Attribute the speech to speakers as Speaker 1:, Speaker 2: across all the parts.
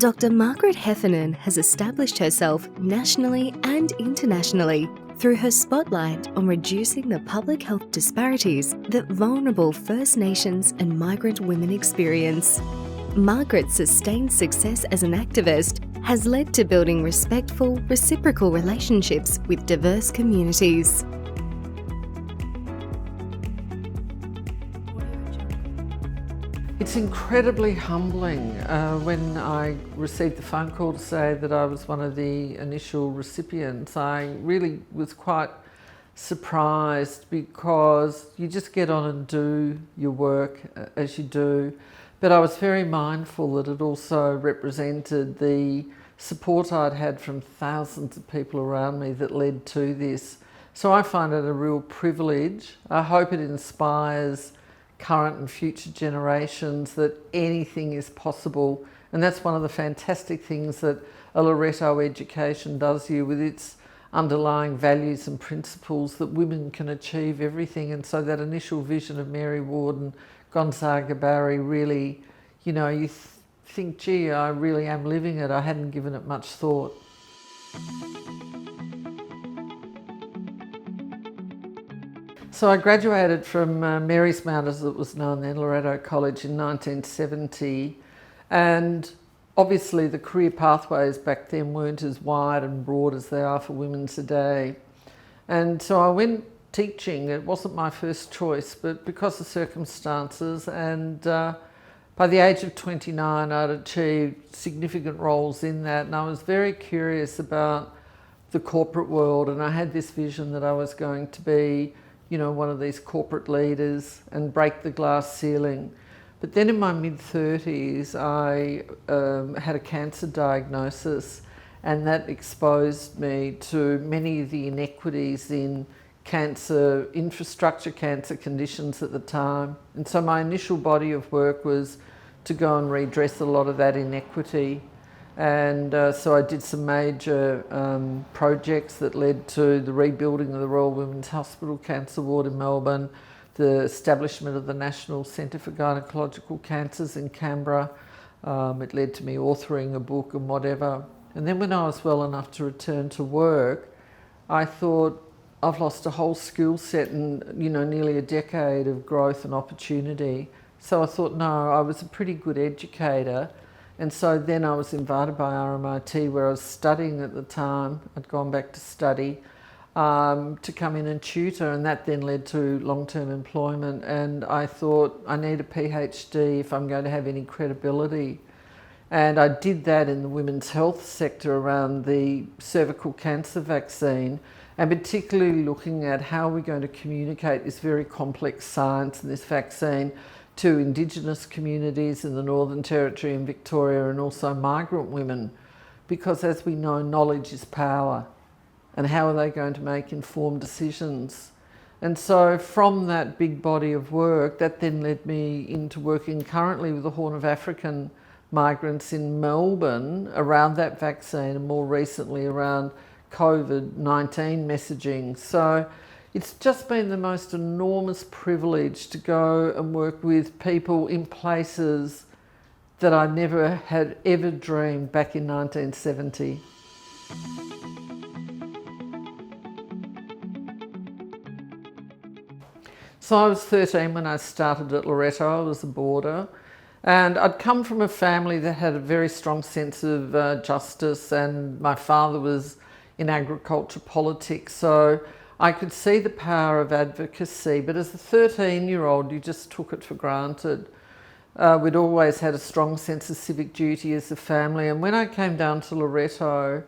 Speaker 1: Dr. Margaret Heffernan has established herself nationally and internationally through her spotlight on reducing the public health disparities that vulnerable First Nations and migrant women experience. Margaret's sustained success as an activist has led to building respectful, reciprocal relationships with diverse communities.
Speaker 2: It's incredibly humbling when I received the phone call to say that I was one of the initial recipients. I really was quite surprised because you just get on and do your work as you do. But I was very mindful that it also represented the support I'd had from thousands of people around me that led to this. So I find it a real privilege. I hope it inspires current and future generations that anything is possible. And that's one of the fantastic things that a Loreto education does here with its underlying values and principles, that women can achieve everything. And so that initial vision of Mary Ward and Gonzaga Barry really, you think, gee, I really am living it. I hadn't given it much thought. So I graduated from Marymount, as it was known then, Loreto College, in 1970, and obviously the career pathways back then weren't as wide and broad as they are for women today. And so I went teaching. It wasn't my first choice, but because of circumstances, and by the age of 29 I'd achieved significant roles in that, and I was very curious about the corporate world, and I had this vision that I was going to be one of these corporate leaders and break the glass ceiling. But then in my mid-30s, I had a cancer diagnosis, and that exposed me to many of the inequities in cancer infrastructure, cancer conditions at the time. And so my initial body of work was to go and redress a lot of that inequity. And so I did some major projects that led to the rebuilding of the Royal Women's Hospital Cancer Ward in Melbourne, the establishment of the National Centre for Gynecological Cancers in Canberra. It led to me authoring a book and whatever. And then when I was well enough to return to work, I thought, I've lost a whole skill set and nearly a decade of growth and opportunity. So I thought, no, I was a pretty good educator. And so then I was invited by RMIT, where I was studying at the time. I'd gone back to study, to come in and tutor, and that then led to long-term employment. And I thought, I need a PhD if I'm going to have any credibility. And I did that in the women's health sector around the cervical cancer vaccine, and particularly looking at how we're going to communicate this very complex science and this vaccine to Indigenous communities in the Northern Territory and Victoria, and also migrant women, because as we know, knowledge is power, and how are they going to make informed decisions? And so from that big body of work, that then led me into working currently with the Horn of African migrants in Melbourne around that vaccine, and more recently around COVID-19 messaging. So it's just been the most enormous privilege to go and work with people in places that I never had ever dreamed back in 1970. So I was 13 when I started at Loreto. I was a boarder, and I'd come from a family that had a very strong sense of justice, and my father was in agriculture politics, so I could see the power of advocacy. But as a 13-year-old, you just took it for granted. We'd always had a strong sense of civic duty as a family, and when I came down to Loreto,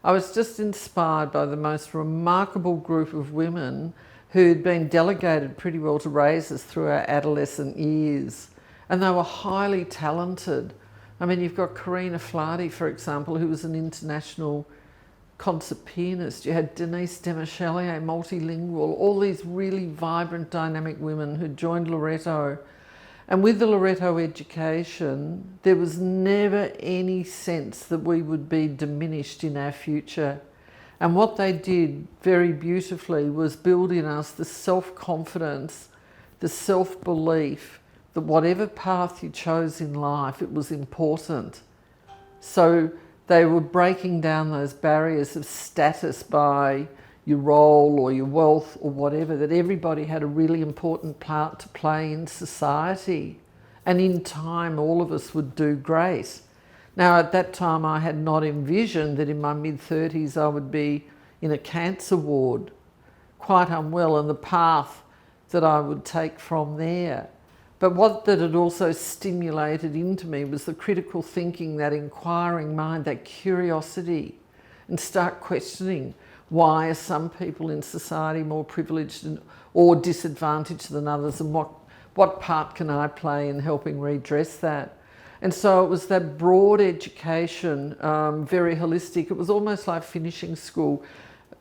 Speaker 2: I was just inspired by the most remarkable group of women who'd been delegated pretty well to raise us through our adolescent years. And they were highly talented. I mean, you've got Karina Flardy, for example, who was an international concert pianist. You had Denise Demarchelier, multilingual, all these really vibrant, dynamic women who joined Loreto. And with the Loreto education, there was never any sense that we would be diminished in our future. And what they did very beautifully was build in us the self-confidence, the self-belief that whatever path you chose in life, it was important So they were breaking down those barriers of status by your role or your wealth or whatever, that everybody had a really important part to play in society. And in time, all of us would do great. Now, at that time, I had not envisioned that in my mid-30s I would be in a cancer ward, quite unwell, and the path that I would take from there. But what that had also stimulated into me was the critical thinking, that inquiring mind, that curiosity, and start questioning, why are some people in society more privileged or disadvantaged than others, and what part can I play in helping redress that? And so it was that broad education, very holistic. It was almost like finishing school.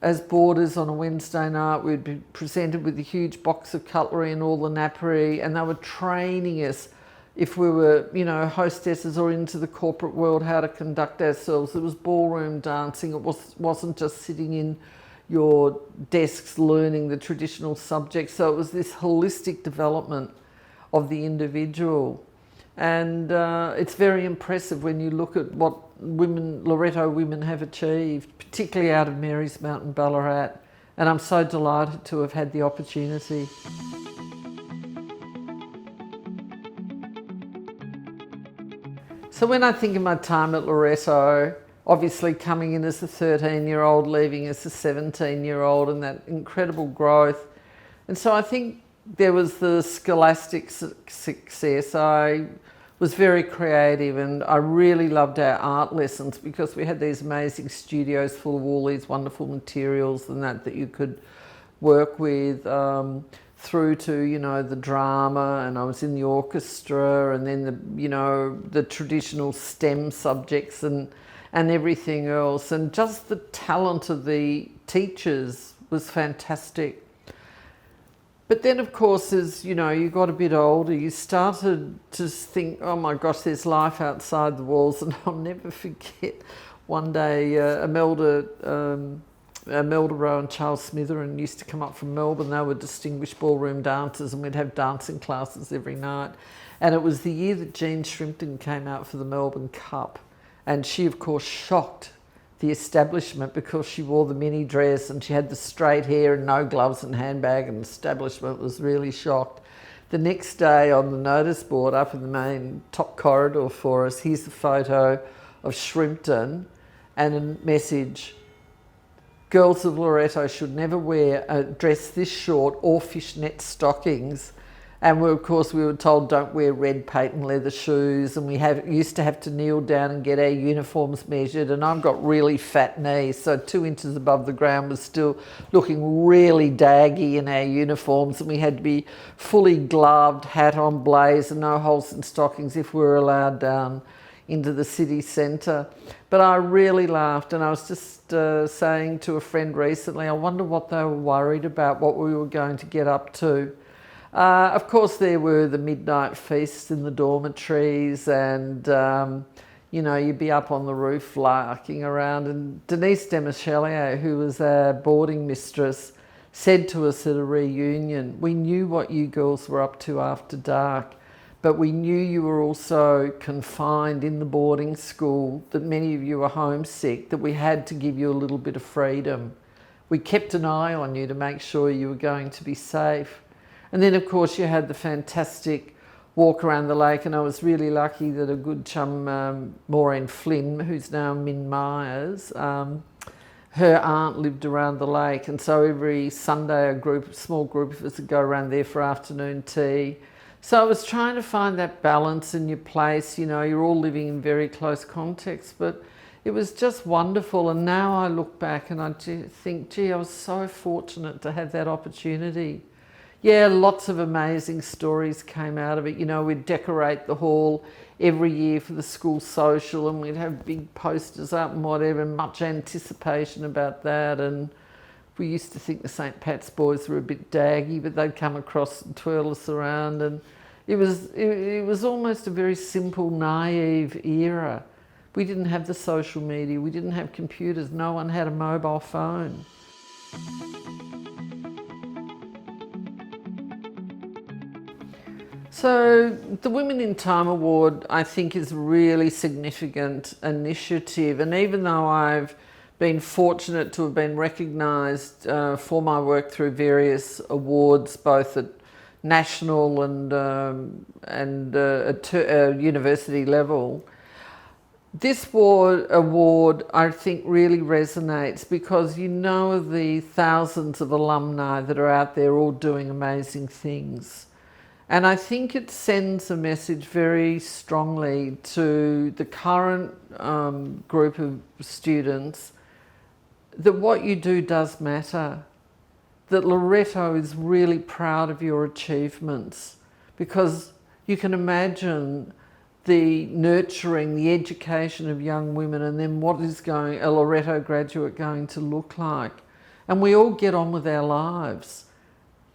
Speaker 2: As boarders on a Wednesday night, we'd be presented with a huge box of cutlery and all the nappy, and they were training us, if we were, hostesses or into the corporate world, how to conduct ourselves. It was ballroom dancing. It wasn't just sitting in your desks learning the traditional subjects. So it was this holistic development of the individual. And it's very impressive when you look at what Loreto women have achieved, particularly out of Mary's Mountain, Ballarat. And I'm so delighted to have had the opportunity. So when I think of my time at Loreto, obviously coming in as a 13-year-old, leaving as a 17-year-old, and that incredible growth. And so I think there was the scholastic success. I was very creative, and I really loved our art lessons because we had these amazing studios full of all these wonderful materials and that you could work with, through to, the drama, and I was in the orchestra, and then the traditional STEM subjects and everything else. And just the talent of the teachers was fantastic. But then, of course, as you got a bit older, you started to think, oh my gosh, there's life outside the walls. And I'll never forget one day Imelda Rowe and Charles Smitherin used to come up from Melbourne. They were distinguished ballroom dancers, and we'd have dancing classes every night. And it was the year that Jean Shrimpton came out for the Melbourne Cup. And she, of course, shocked the establishment because she wore the mini dress and she had the straight hair and no gloves and handbag, and the establishment was really shocked. The next day on the notice board up in the main top corridor for us, here's a photo of Shrimpton and a message: girls of Loreto should never wear a dress this short or fishnet stockings. And of course we were told don't wear red patent leather shoes, and we used to have to kneel down and get our uniforms measured, and I've got really fat knees, so 2 inches above the ground was still looking really daggy in our uniforms, and we had to be fully gloved, hat on, blaze, and no holes in stockings if we were allowed down into the city centre. But I really laughed, and I was just saying to a friend recently, I wonder what they were worried about, what we were going to get up to. Of course, there were the midnight feasts in the dormitories, and you'd be up on the roof larking around. And Denise Demichelier, who was our boarding mistress, said to us at a reunion, we knew what you girls were up to after dark, but we knew you were also confined in the boarding school, that many of you were homesick, that we had to give you a little bit of freedom. We kept an eye on you to make sure you were going to be safe. And then, of course, you had the fantastic walk around the lake, and I was really lucky that a good chum, Maureen Flynn, who's now Min Myers, her aunt lived around the lake, and so every Sunday a small group of us would go around there for afternoon tea. So I was trying to find that balance in your place. You're all living in very close context, but it was just wonderful. And now I look back and I think, gee, I was so fortunate to have that opportunity. Yeah, lots of amazing stories came out of it. We'd decorate the hall every year for the school social, and we'd have big posters up and whatever, and much anticipation about that. And we used to think the St. Pat's boys were a bit daggy, but they'd come across and twirl us around. And it was almost a very simple, naive era. We didn't have the social media, we didn't have computers, no one had a mobile phone. So the Women in Time Award, I think, is a really significant initiative. And even though I've been fortunate to have been recognised for my work through various awards, both at national and at university level, this award, I think, really resonates because you know the thousands of alumni that are out there all doing amazing things. And I think it sends a message very strongly to the current group of students that what you do does matter, that Loreto is really proud of your achievements, because you can imagine the nurturing, the education of young women, and then what is a Loreto graduate going to look like. And we all get on with our lives.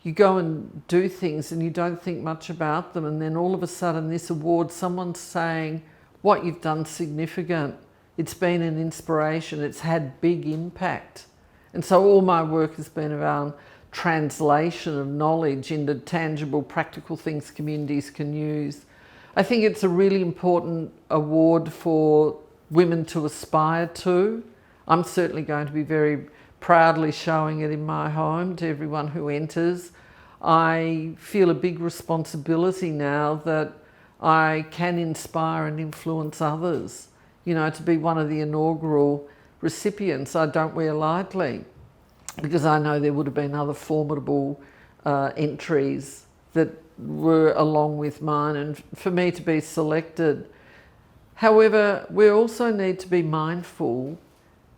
Speaker 2: You go and do things and you don't think much about them, and then all of a sudden this award, someone's saying what you've done significant. It's been an inspiration, it's had big impact. And so all my work has been around translation of knowledge into tangible, practical things communities can use. I think it's a really important award for women to aspire to. I'm certainly going to be very proudly showing it in my home to everyone who enters. I feel a big responsibility now that I can inspire and influence others. You know, to be one of the inaugural recipients, I don't wear lightly, because I know there would have been other formidable entries that were along with mine, and for me to be selected. However, we also need to be mindful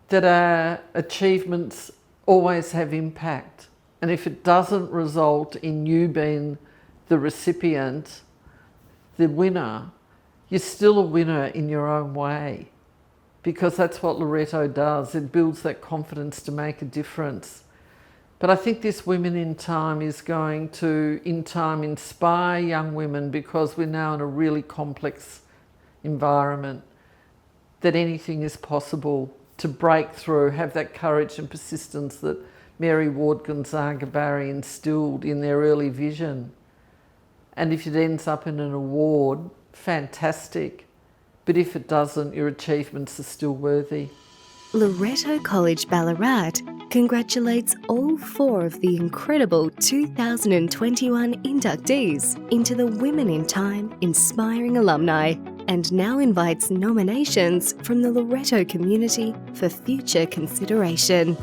Speaker 2: that our achievements always have impact. And if it doesn't result in you being the recipient, the winner, you're still a winner in your own way, because that's what Loreto does. It builds that confidence to make a difference. But I think this Women in Time is going to, in time, inspire young women, because we're now in a really complex environment, that anything is possible, to break through, have that courage and persistence that Mary Ward Gonzaga Barry instilled in their early vision. And if it ends up in an award, fantastic. But if it doesn't, your achievements are still worthy.
Speaker 1: Loreto College Ballarat congratulates all 4 of the incredible 2021 inductees into the Women in Time Inspiring Alumni, and now invites nominations from the Loreto community for future consideration.